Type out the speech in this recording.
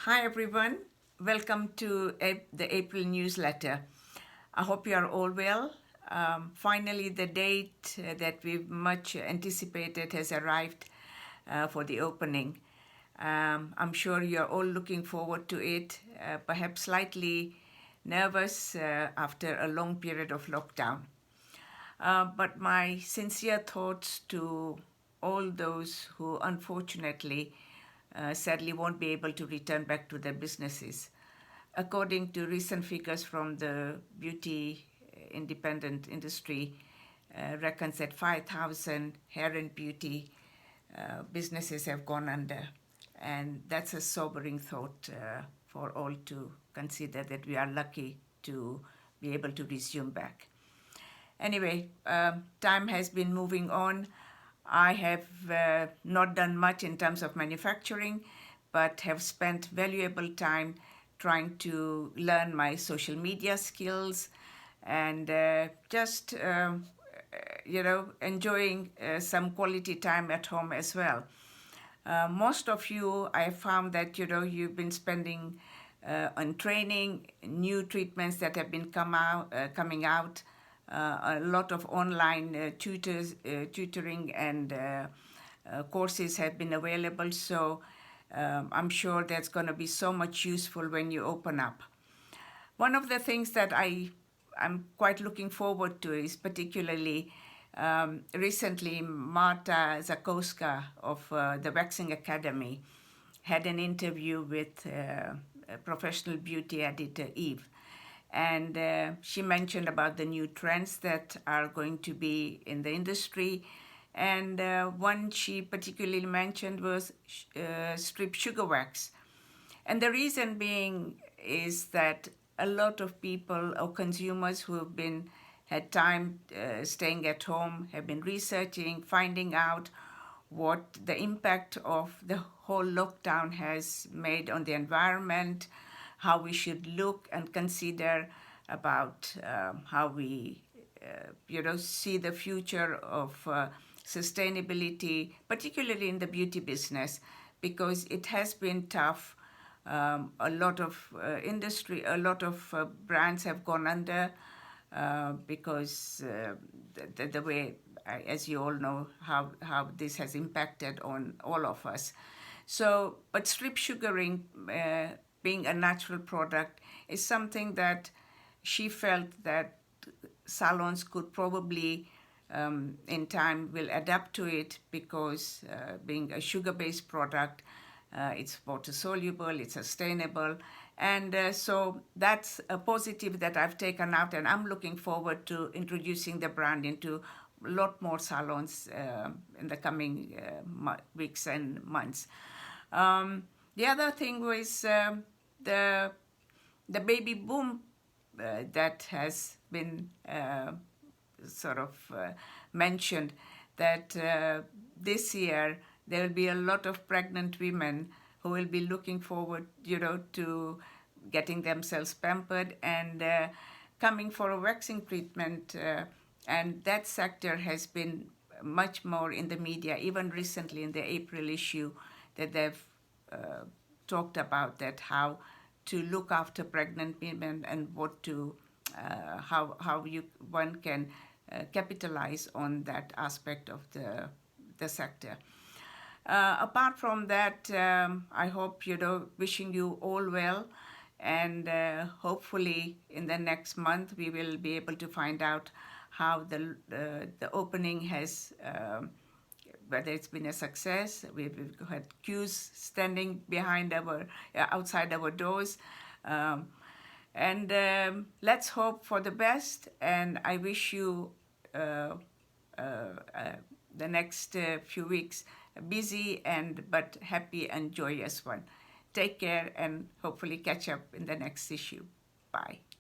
Hi everyone, welcome to the April newsletter. I hope you are all well. Finally, the date that we've much anticipated has arrived for the opening. I'm sure you're all looking forward to it, perhaps slightly nervous after a long period of lockdown. But my sincere thoughts to all those who unfortunately sadly won't be able to return back to their businesses. According to recent figures from the beauty independent industry, reckons that 5,000 hair and beauty businesses have gone under. And that's a sobering thought for all to consider that we are lucky to be able to resume back. Anyway, time has been moving on. I have not done much in terms of manufacturing, but have spent valuable time trying to learn my social media skills and enjoying some quality time at home as well. Most of you, I have found that you've been spending on training, new treatments that have been coming out, a lot of online tutoring and courses have been available. So I'm sure there's going to be so much useful when you open up. One of the things that I'm quite looking forward to is particularly recently Marta Zakowska of the Waxing Academy had an interview with professional beauty editor Eve. And she mentioned about the new trends that are going to be in the industry. And one she particularly mentioned was strip sugar wax. And the reason being is that a lot of people or consumers who have had time staying at home have been researching, finding out what the impact of the whole lockdown has made on the environment, how we should look and consider about how we see the future of sustainability, particularly in the beauty business, because it has been tough. A lot of a lot of brands have gone under because the way, as you all know, how this has impacted on all of us. So, but strip sugaring, being a natural product, is something that she felt that salons could probably in time will adapt to it because being a sugar-based product, it's water soluble, it's sustainable, and so that's a positive that I've taken out, and I'm looking forward to introducing the brand into a lot more salons in the coming weeks and months. The other thing was the baby boom that has been mentioned, that this year there will be a lot of pregnant women who will be looking forward, to getting themselves pampered and coming for a waxing treatment. And that sector has been much more in the media, even recently in the April issue, that they've talked about that, how to look after pregnant women and what to how one can capitalize on that aspect of the sector. Apart from that, I hope, wishing you all well, and hopefully in the next month we will be able to find out how the opening has, whether it's been a success. We've had queues standing behind outside our doors. And let's hope for the best, and I wish you the next few weeks busy but happy and joyous one. Take care and hopefully catch up in the next issue. Bye.